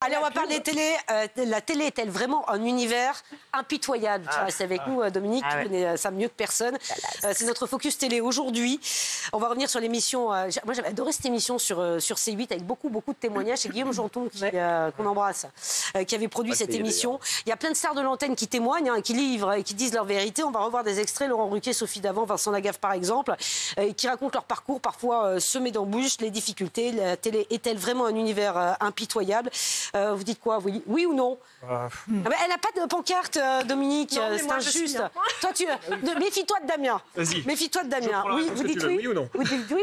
Allez, on va parler télé. La télé est-elle vraiment un univers impitoyable? Tu restes avec nous, Dominique, tu connais ça mieux que personne. C'est notre focus télé aujourd'hui. On va revenir sur l'émission. Moi, j'avais adoré cette émission sur C8 avec beaucoup de témoignages. C'est Guillaume Janton qu'on embrasse, qui avait produit cette émission. Il y a plein de stars de l'antenne qui témoignent, qui livrent et qui disent leur vérité. On va revoir des extraits. Laurent Ruquier, Sophie Davant, Vincent Lagaffe, par exemple, qui racontent leur parcours, parfois semé d'embûches, les difficultés. La télé est-elle vraiment un univers impitoyable? Vous dites quoi? Oui ou non? Elle n'a pas de pancarte, Dominique. C'est injuste. Toi, méfie-toi de Damien. Vas-y. Méfie-toi de Damien. Oui, vous dites oui? Oui ou non? Vous dites oui?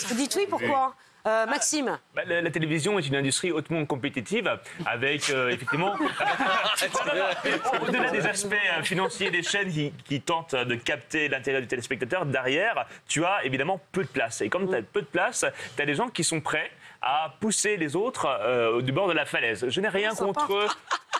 Vous dites oui, pourquoi? Maxime. La télévision est une industrie hautement compétitive avec effectivement au-delà des aspects financiers des chaînes qui tentent de capter l'intérêt du téléspectateur, derrière tu as évidemment peu de place, et comme tu as peu de place, tu as des gens qui sont prêts à pousser les autres du bord de la falaise. Je n'ai rien contre eux.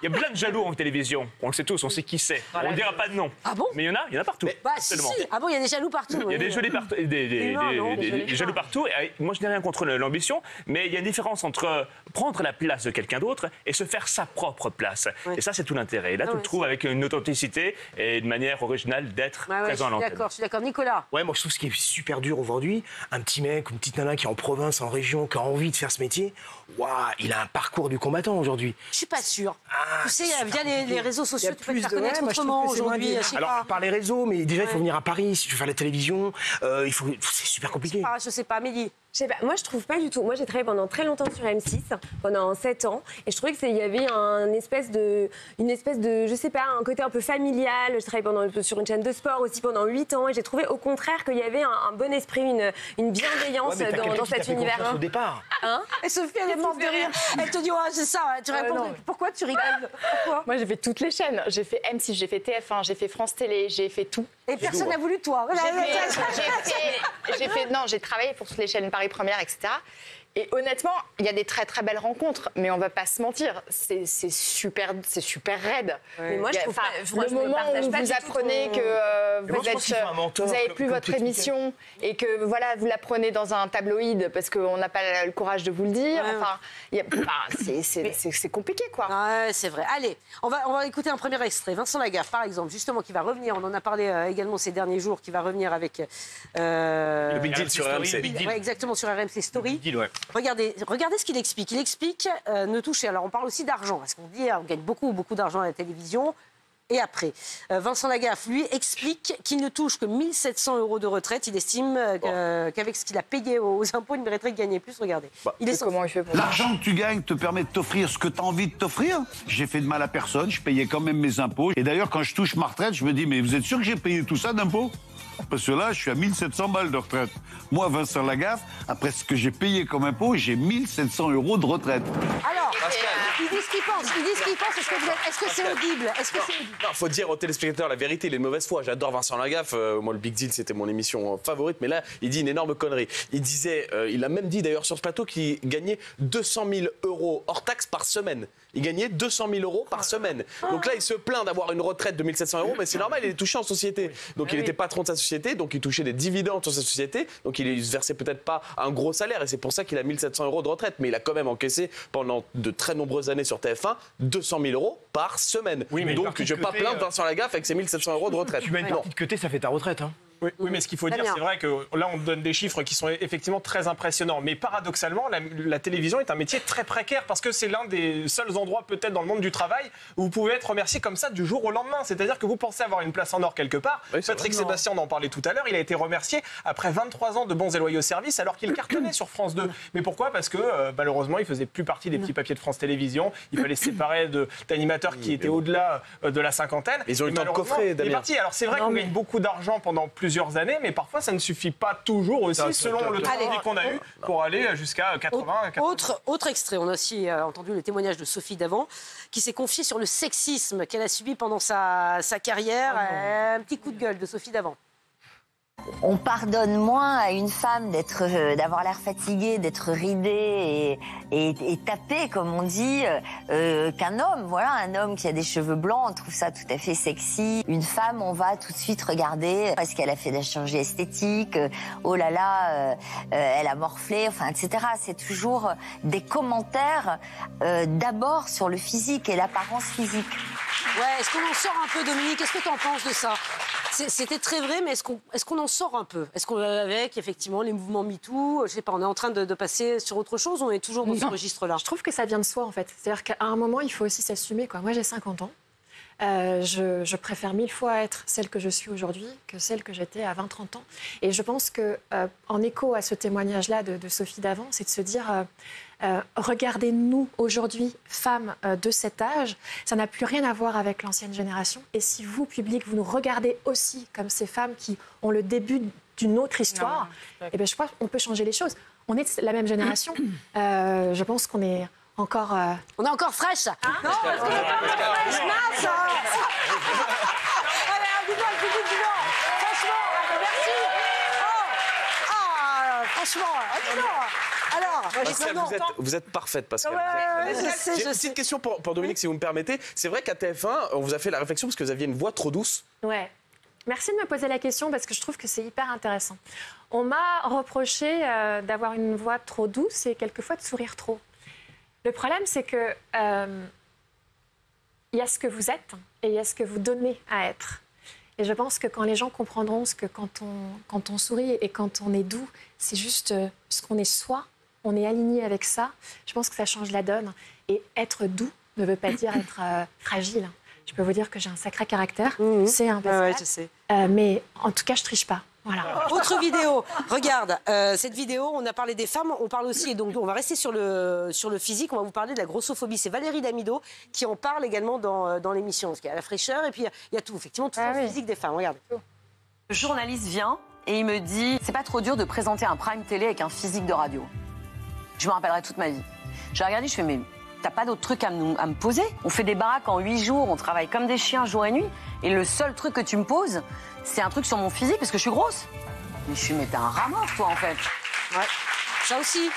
Il y a plein de jaloux en télévision. On le sait tous, on sait qui c'est. On ne dira pas de nom. Ah bon? Mais il y en a partout. Si. Ah bon, il y a des jaloux partout. Il y a des jaloux partout. Et moi, je n'ai rien contre l'ambition, mais il y a une différence entre prendre la place de quelqu'un d'autre et se faire sa propre place. Et ça, c'est tout l'intérêt. Et là, tu le trouves avec une authenticité et une manière originale d'être présent à l'antenne. Je suis d'accord. Nicolas? Ouais, moi, je trouve ce qui est super dur aujourd'hui, un petit mec, une petite nana qui est en province, en région, qui a envie de faire ce métier, il a un parcours du combattant aujourd'hui. Je suis pas sûre. Tu sais, via les réseaux sociaux, tu peux te faire de connaître autrement aujourd'hui. Alors, par les réseaux, mais déjà, il faut venir à Paris. Si tu veux faire la télévision, c'est super compliqué. Je sais pas, Amélie. Je sais pas, moi je trouve pas du tout. Moi j'ai travaillé pendant très longtemps sur M6, pendant 7 ans, et je trouvais qu'il y avait une espèce de, je sais pas, un côté un peu familial. Je travaillais sur une chaîne de sport aussi pendant 8 ans, et j'ai trouvé au contraire qu'il y avait un bon esprit, une bienveillance dans cet univers. Au départ. Et Sophie, elle est morte de rire. Elle te dit, c'est ça. Tu réponds, pourquoi tu rigoles? Pourquoi? Moi j'ai fait toutes les chaînes. J'ai fait M6, j'ai fait TF1, j'ai fait France Télé, j'ai fait tout. Et personne n'a voulu de toi. J'ai travaillé pour toutes les chaînes Paris Première, etc. Et honnêtement, il y a des très très belles rencontres, mais on va pas se mentir, c'est super raide. Mais moi, je trouve le moment où vous apprenez que vous avez plus votre émission et que voilà, vous la prenez dans un tabloïd parce qu'on n'a pas le courage de vous le dire. C'est compliqué, quoi. Ouais, c'est vrai. Allez, on va écouter un premier extrait. Vincent Lagaffe, par exemple, justement, qui va revenir. On en a parlé également ces derniers jours, qui va revenir avec le Big Deal sur RMC. Ouais, exactement, sur RMC Story. Regardez ce qu'il explique. Il explique ne toucher. Alors, on parle aussi d'argent, parce qu'on dit on gagne beaucoup d'argent à la télévision. Et après, Vincent Lagaffe, lui, explique qu'il ne touche que 1 700 € de retraite. Il estime qu'avec ce qu'il a payé aux impôts, il mériterait de gagner plus. Regardez. Comment il fait pour L'argent que tu gagnes te permet de t'offrir ce que tu as envie de t'offrir. J'ai fait de mal à personne, je payais quand même mes impôts. Et d'ailleurs, quand je touche ma retraite, je me dis, mais vous êtes sûr que j'ai payé tout ça d'impôts? Parce que là, je suis à 1 700 balles de retraite. Moi, Vincent Lagaffe, après ce que j'ai payé comme impôt, j'ai 1 700 € de retraite. Alors, ils disent ce qu'ils pensent. Est-ce que c'est audible? Non, faut dire aux téléspectateurs la vérité, les mauvaises foi. J'adore Vincent Lagaffe. Moi, le Big Deal, c'était mon émission favorite. Mais là, il dit une énorme connerie. Il a même dit d'ailleurs sur ce plateau qu'il gagnait 200 000 € hors taxe par semaine. Il gagnait 200 000 € par semaine. Donc là, il se plaint d'avoir une retraite de 1 700 €, mais c'est normal, il est touché en société. Donc il était patron de sa société, donc il touchait des dividendes sur sa société, donc il ne se versait peut-être pas un gros salaire, et c'est pour ça qu'il a 1 700 € de retraite. Mais il a quand même encaissé pendant de très nombreuses années sur TF1 200 000 € par semaine. Oui, mais donc je ne vais pas plaindre Vincent Lagaffe avec ses 1 700 € de retraite. Tu mets une petite côté, ça fait ta retraite. Oui, mais ce qu'il faut dire, c'est vrai que là, on donne des chiffres qui sont effectivement très impressionnants. Mais paradoxalement, la télévision est un métier très précaire parce que c'est l'un des seuls endroits, peut-être dans le monde du travail, où vous pouvez être remercié comme ça du jour au lendemain. C'est-à-dire que vous pensez avoir une place en or quelque part. Oui, Patrick Sébastien, on en parlait tout à l'heure, il a été remercié après 23 ans de bons et loyaux services alors qu'il cartonnait sur France 2. Mais pourquoi? Parce que malheureusement, il faisait plus partie des petits papiers de France Télévisions. Il fallait se séparer d'animateurs qui étaient au-delà de la cinquantaine. Ils ont eu le temps de coffrer, Damien. Alors c'est vrai qu'on gagne beaucoup d'argent pendant plusieurs années, mais parfois ça ne suffit pas toujours aussi, selon le train de vie qu'on a eu, pour aller jusqu'à 80. Autre extrait, on a aussi entendu le témoignage de Sophie Davant, qui s'est confiée sur le sexisme qu'elle a subi pendant sa carrière. Un petit coup de gueule de Sophie Davant. On pardonne moins à une femme d'avoir l'air fatiguée, d'être ridée et tapée, comme on dit, qu'un homme. Voilà, un homme qui a des cheveux blancs, on trouve ça tout à fait sexy. Une femme, on va tout de suite regarder parce qu'elle a fait de la chirurgie esthétique, oh là là, elle a morflé, enfin, etc. C'est toujours des commentaires d'abord sur le physique et l'apparence physique. Ouais, est-ce qu'on en sort un peu, Dominique? Qu'est-ce que tu en penses de ça? C'était très vrai, mais est-ce qu'on en sort un peu? Est-ce qu'on avec effectivement les mouvements MeToo, je sais pas, on est en train de passer sur autre chose ou on est toujours dans ce registre-là? Je trouve que ça vient de soi en fait. C'est-à-dire qu'à un moment, il faut aussi s'assumer, quoi. Moi, j'ai 50 ans. Je préfère 1000 fois être celle que je suis aujourd'hui que celle que j'étais à 20-30 ans. Et je pense que, en écho à ce témoignage-là de Sophie d'avant, c'est de se dire regardez-nous aujourd'hui, femmes de cet âge, ça n'a plus rien à voir avec l'ancienne génération. Et si vous, public, vous nous regardez aussi comme ces femmes qui ont le début d'une autre histoire, eh ben, je crois qu'on peut changer les choses. On est de la même génération. Je pense qu'on est encore... On est encore fraîche. Hein? Non, parce qu'on est pas encore fraîche, mince. Allez, dis-moi, le public, dis-moi. Franchement, merci. Franchement, dis-moi. Alors, Pascal, vous êtes parfaite, Pascal. J'ai une petite question pour Dominique, si vous me permettez. C'est vrai qu'à TF1, on vous a fait la réflexion parce que vous aviez une voix trop douce. Ouais. Merci de me poser la question parce que je trouve que c'est hyper intéressant. On m'a reproché d'avoir une voix trop douce et quelquefois de sourire trop. Le problème, c'est que il y a ce que vous êtes et il y a ce que vous donnez à être. Et je pense que quand les gens comprendront que quand on sourit et quand on est doux, c'est juste ce qu'on est soi, on est aligné avec ça, je pense que ça change la donne. Et être doux ne veut pas dire être fragile. Je peux vous dire que j'ai un sacré caractère, c'est un passage. Ouais, je sais. Mais en tout cas, je triche pas. Voilà. Autre vidéo, regarde, cette vidéo, on a parlé des femmes, on parle aussi, et donc on va rester sur le physique, on va vous parler de la grossophobie. C'est Valérie Damido qui en parle également dans l'émission, parce qu'il y a la fraîcheur et puis il y a tout, effectivement, tout le physique des femmes, regarde. Le journaliste vient et il me dit « C'est pas trop dur de présenter un prime télé avec un physique de radio ?» Je me rappellerai toute ma vie. J'ai regardé, je fais « Mais t'as pas d'autres trucs à me poser? On fait des baraques en 8 jours, on travaille comme des chiens jour et nuit, et le seul truc que tu me poses, c'est un truc sur mon physique parce que je suis grosse. » Mais je suis, mais t'es un rat mort, toi, en fait. Ouais, ça aussi.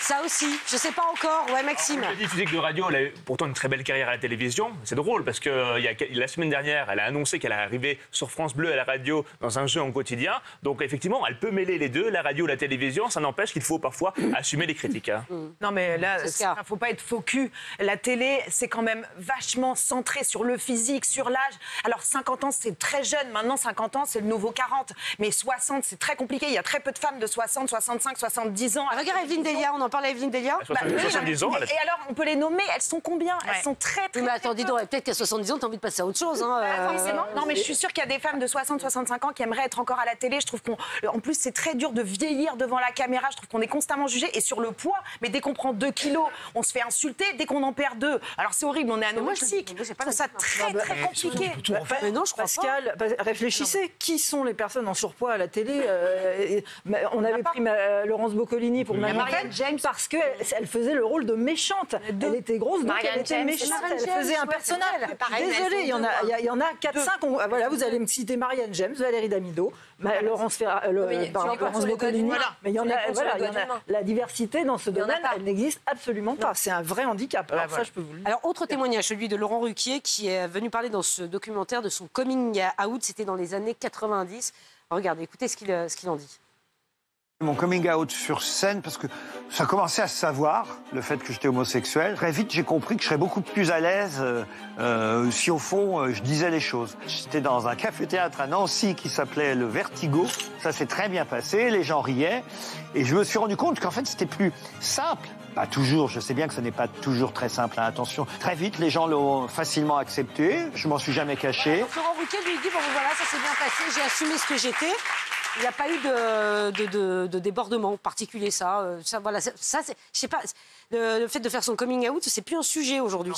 Ça aussi, je sais pas encore. Ouais, Maxime. Alors, la physique de radio, elle a eu pourtant une très belle carrière à la télévision. C'est drôle parce que la semaine dernière, elle a annoncé qu'elle allait arriver sur France Bleu à la radio dans un jeu en quotidien. Donc effectivement, elle peut mêler les deux, la radio et la télévision. Ça n'empêche qu'il faut parfois assumer les critiques. Hein. Non mais là, il ne faut pas être faux cul. La télé, c'est quand même vachement centré sur le physique, sur l'âge. Alors 50 ans, c'est très jeune. Maintenant, 50 ans, c'est le nouveau 40. Mais 60, c'est très compliqué. Il y a très peu de femmes de 60, 65, 70 ans. Regarde Evelyne Delia, on en parle à Evelyne Delia. 70 ans. Et alors, on peut les nommer, elles sont combien? Elles sont très, très... Mais attends, dis donc, peut-être qu'à 70 ans, t'as envie de passer à autre chose. Non, mais je suis sûre qu'il y a des femmes de 60, 65 ans qui aimeraient être encore à la télé. Je trouve qu'en plus, c'est très dur de vieillir devant la caméra. Je trouve qu'on est constamment jugé. Et sur le poids, mais dès qu'on prend 2 kilos, on se fait insulter. Dès qu'on en perd 2, alors c'est horrible, on est anorexique. Je trouve ça très, très compliqué. Mais non, je crois Pascal, réfléchissez. Qui sont les personnes en surpoids à la télé? On avait pris Laurence Boccolini pour Marianne James parce qu'elle faisait le rôle de méchante. Elle était grosse, donc elle était méchante. Elle faisait un personnage. Désolée, il y en a 4-5. Voilà, vous allez me citer Marianne James, Valérie Damido, Laurence Boccolini. Mais il y en a, la diversité dans ce domaine, elle n'existe absolument pas. C'est un vrai handicap. Alors ça, je peux vous le dire. Alors, autre témoignage, celui de Laurent Ruquier, qui est venu parler dans ce documentaire de son coming out. C'était dans les années 90. Regardez, écoutez ce qu'il en dit. Mon coming out sur scène, parce que ça commençait à se savoir, le fait que j'étais homosexuel. Très vite, j'ai compris que je serais beaucoup plus à l'aise si, au fond, je disais les choses. J'étais dans un café-théâtre à Nancy qui s'appelait Le Vertigo. Ça s'est très bien passé, les gens riaient. Et je me suis rendu compte qu'en fait, c'était plus simple. Pas toujours, je sais bien que ce n'est pas toujours très simple, hein, attention. Très vite, les gens l'ont facilement accepté, je m'en suis jamais caché. Laurent Ruquier lui dit, bon voilà, ça s'est bien passé, j'ai assumé ce que j'étais. Il n'y a pas eu de débordement particulier, voilà, je sais pas, le fait de faire son coming out, c'est plus un sujet aujourd'hui.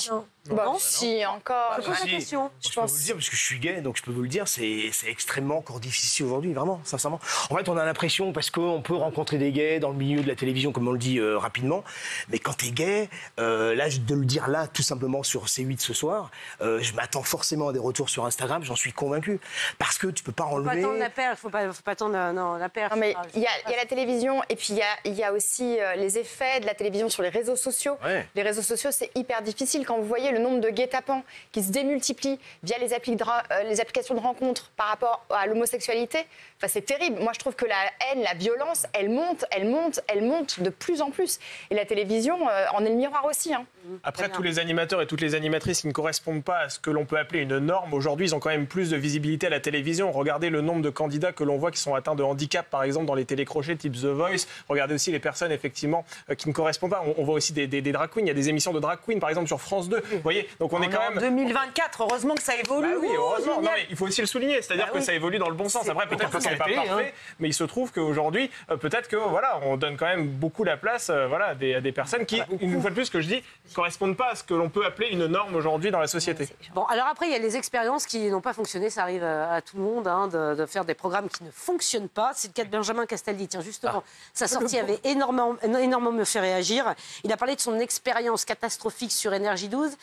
Non, si, encore. Je pose la question. Je peux vous le dire, parce que je suis gay, donc je peux vous le dire, c'est extrêmement encore difficile aujourd'hui, vraiment, sincèrement. En fait, on a l'impression, parce qu'on peut rencontrer des gays dans le milieu de la télévision, comme on le dit rapidement, mais quand t'es gay, là, de le dire là, tout simplement sur C8 ce soir, je m'attends forcément à des retours sur Instagram, j'en suis convaincu. Parce que tu peux pas enlever... Faut pas attendre la perche, faut pas attendre la perche. Non, mais il y a la télévision, et puis il y a aussi les effets de la télévision sur les réseaux sociaux. Ouais. Les réseaux sociaux, c'est hyper difficile quand vous voyez le nombre de guet-apens qui se démultiplient via les applications de rencontres par rapport à l'homosexualité. Enfin, c'est terrible. Moi, je trouve que la haine, la violence, elle monte de plus en plus. Et la télévision en est le miroir aussi. Hein. Après, tous les animateurs et toutes les animatrices qui ne correspondent pas à ce que l'on peut appeler une norme, aujourd'hui, ils ont quand même plus de visibilité à la télévision. Regardez le nombre de candidats que l'on voit qui sont atteints de handicap, par exemple, dans les télécrochets type The Voice. Regardez aussi les personnes, effectivement, qui ne correspondent pas. On voit aussi des drag queens. Il y a des émissions de drag queens, par exemple, sur France 2. Vous voyez, donc on est quand même... En 2024, heureusement que ça évolue. Bah oui, heureusement. Non, mais il faut aussi le souligner. C'est-à-dire que ça évolue dans le bon sens. Après, peut-être que c'est pas parfait, mais il se trouve qu'aujourd'hui, peut-être que, voilà, on donne quand même beaucoup la place à des personnes qui, une fois de plus, que je dis, ne correspondent pas à ce que l'on peut appeler une norme aujourd'hui dans la société. Bon, alors après, il y a les expériences qui n'ont pas fonctionné. Ça arrive à tout le monde de faire des programmes qui ne fonctionnent pas. C'est le cas de Benjamin Castaldi. Tiens, justement, sa sortie avait énormément me fait réagir. Il a parlé de son expérience catastrophique sur Énergie 12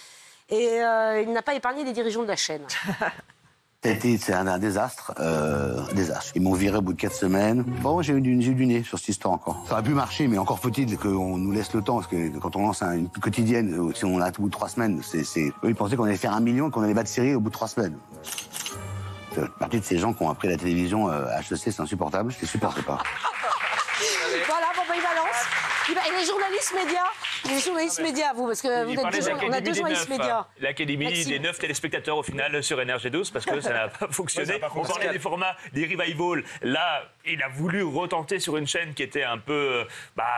et il n'a pas épargné les dirigeants de la chaîne. C'est un désastre, désastre. Ils m'ont viré au bout de 4 semaines. Bon, j'ai eu du nez sur cette histoire encore. Ça aurait pu marcher, mais encore faut-il qu'on nous laisse le temps, parce que quand on lance une quotidienne, si on l'a au bout de 3 semaines, eux, ils pensaient qu'on allait faire 1 million et qu'on allait battre Cyril au bout de 3 semaines. Partie de ces gens qui ont appris la télévision à HEC, c'est insupportable, je les supporte pas. Voilà, bon, il balance. Et les journalistes médias, vous, parce que on a 2 journalistes médias. L'Académie des 9 téléspectateurs au final sur Énergie 12, parce que ça n'a pas fonctionné. On parlait des formats, des revival. Là, il a voulu retenter sur une chaîne qui était un peu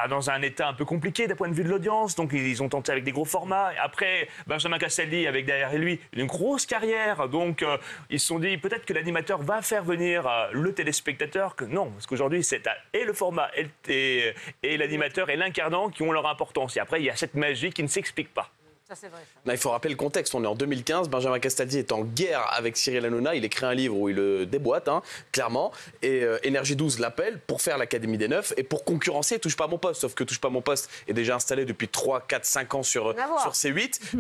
dans un état un peu compliqué d'un point de vue de l'audience. Donc ils ont tenté avec des gros formats. Après, Benjamin Castaldi avec derrière lui une grosse carrière. Donc ils se sont dit peut-être que l'animateur va faire venir le téléspectateur. Que non, parce qu'aujourd'hui c'est et le format et l'animateur et l'incarnant qui ont leur importance. Et après il y a cette magie qui ne s'explique pas. Ça, c'est vrai. Là, il faut rappeler le contexte. On est en 2015. Benjamin Castaldi est en guerre avec Cyril Hanouna. Il écrit un livre où il le déboîte, clairement. Et Énergie 12 l'appelle pour faire l'Académie des 9 et pour concurrencer Touche pas à mon poste. Sauf que Touche pas à mon poste est déjà installé depuis 3, 4, 5 ans sur C8,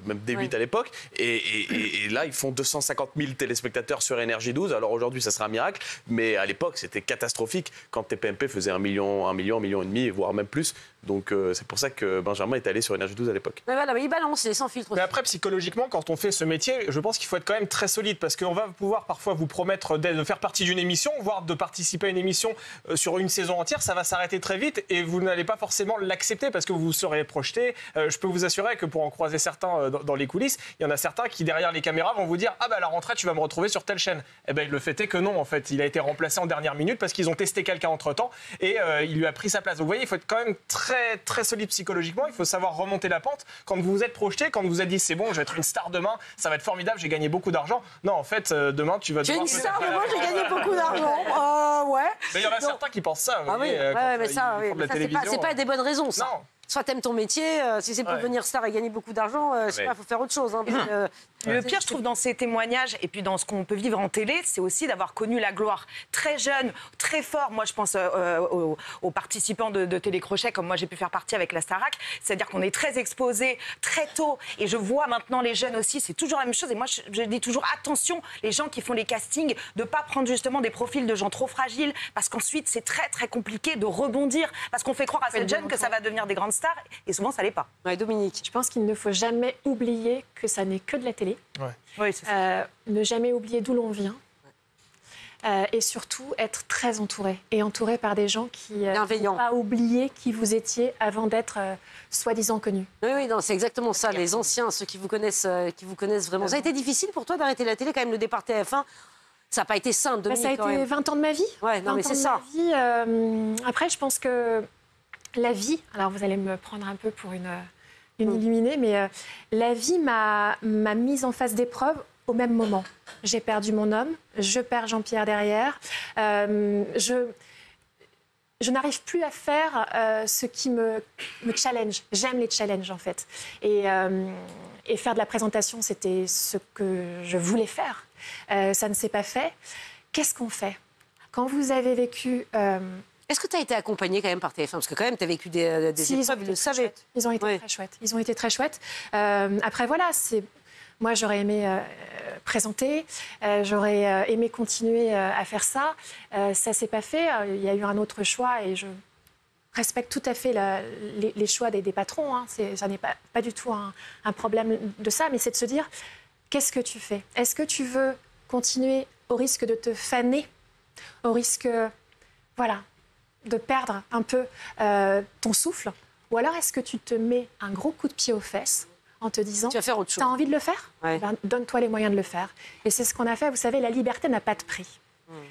même D8 à l'époque. Et là, ils font 250 000 téléspectateurs sur Énergie 12. Alors aujourd'hui, ça sera un miracle. Mais à l'époque, c'était catastrophique quand TPMP faisait 1 million, 1,5 million, voire même plus. Donc c'est pour ça que Benjamin est allé sur Énergie 12 à l'époque. Mais voilà, il balance, il est sans filtre aussi. Mais après, psychologiquement, quand on fait ce métier, je pense qu'il faut être quand même très solide parce qu'on va pouvoir parfois vous promettre de faire partie d'une émission, voire de participer à une émission sur une saison entière. Ça va s'arrêter très vite et vous n'allez pas forcément l'accepter parce que vous serez projeté. Je peux vous assurer que pour en croiser certains dans les coulisses, il y en a certains qui, derrière les caméras, vont vous dire « Ah, à la rentrée, tu vas me retrouver sur telle chaîne. » Eh bien, le fait est que non, en fait. Il a été remplacé en dernière minute parce qu'ils ont testé quelqu'un entre-temps et il lui a pris sa place. Donc, vous voyez, il faut être quand même très, très solide psychologiquement. Il faut savoir remonter la pente. Quand vous vous êtes projeté, quand vous êtes dit c'est bon, je vais être une star demain, ça va être formidable, j'ai gagné beaucoup d'argent. Non, en fait, demain, tu vas devoir... J'ai une star demain, j'ai gagné beaucoup d'argent. Ouais. Mais il y en a certains qui pensent ça. Ah oui, mais ça, c'est pas des bonnes raisons, ça. Non. Soit t'aimes ton métier, si c'est pour devenir star et gagner beaucoup d'argent, je sais pas, il faut faire autre chose. Le pire, je trouve, dans ces témoignages et puis dans ce qu'on peut vivre en télé, c'est aussi d'avoir connu la gloire très jeune, très fort. Moi, je pense aux participants de télécrochet, comme moi j'ai pu faire partie avec la Starac. C'est-à-dire qu'on est très exposé très tôt. Et je vois maintenant les jeunes aussi, c'est toujours la même chose. Et moi, je dis toujours attention, les gens qui font les castings, de ne pas prendre justement des profils de gens trop fragiles, parce qu'ensuite, c'est très très compliqué de rebondir, parce qu'on fait croire à ces jeunes que ça va devenir des grandes stars, et souvent ça l'est pas. Ouais, Dominique. Je pense qu'il ne faut jamais oublier que ça n'est que de la télé. Ouais. Oui, c'est ça. Ne jamais oublier d'où l'on vient. Et surtout être très entouré. Et entouré par des gens qui n'ont pas oublié qui vous étiez avant d'être soi-disant connu. Oui, non, c'est exactement ça. Les anciens, ceux qui vous connaissent vraiment. Ça a été difficile pour toi d'arrêter la télé, quand même, le départ TF1. Ça n'a pas été simple, Dominique. Ça a été 20 ans de ma vie. Ouais, non, mais c'est ça. Après, je pense que la vie, alors vous allez me prendre un peu pour une illuminée, mais la vie m'a mise en face d'épreuves au même moment. J'ai perdu mon homme, je perds Jean-Pierre derrière. Je n'arrive plus à faire ce qui me challenge. J'aime les challenges, en fait. Et faire de la présentation, c'était ce que je voulais faire. Ça ne s'est pas fait. Qu'est-ce qu'on fait? Quand vous avez vécu... Est-ce que tu as été accompagnée quand même par TF1? Parce que quand même, tu as vécu des épreuves, ils le savaient. Ils ont été très chouettes. Ils ont été très chouettes. Après, voilà, moi, j'aurais aimé présenter. J'aurais aimé continuer à faire ça. Ça ne s'est pas fait. Il y a eu un autre choix et je respecte tout à fait les choix des patrons. Hein. Ça n'est pas du tout un problème de ça, mais c'est de se dire, qu'est-ce que tu fais? Est-ce que tu veux continuer au risque de te faner, au risque, voilà, de perdre un peu ton souffle? Ou alors est-ce que tu te mets un gros coup de pied aux fesses en te disant, tu vas faire autre chose. T'as envie de le faire? Ben, donne-toi les moyens de le faire. Et c'est ce qu'on a fait. Vous savez, la liberté n'a pas de prix.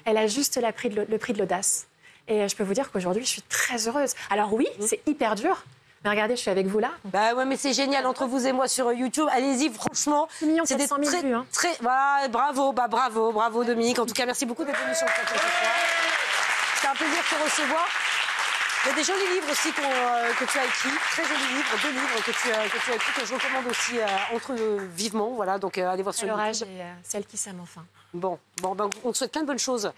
Elle a juste le prix de l'audace. Et je peux vous dire qu'aujourd'hui, je suis très heureuse. Alors oui, c'est hyper dur. Mais regardez, je suis avec vous là. Bah ouais, mais c'est génial entre vous et moi sur YouTube. Allez-y, franchement. C'est des 100 000 vues. Hein. Bravo Dominique. En tout cas, merci beaucoup d'être venu sur le plateau. C'était un plaisir de te recevoir. Il y a des jolis livres aussi que tu as écrits, très jolis livres, 2 livres que tu as écrits, que je recommande aussi entre vivement. Voilà, donc allez voir sur l'orage et celle qui s'aime enfin. Bon, on te souhaite plein de bonnes choses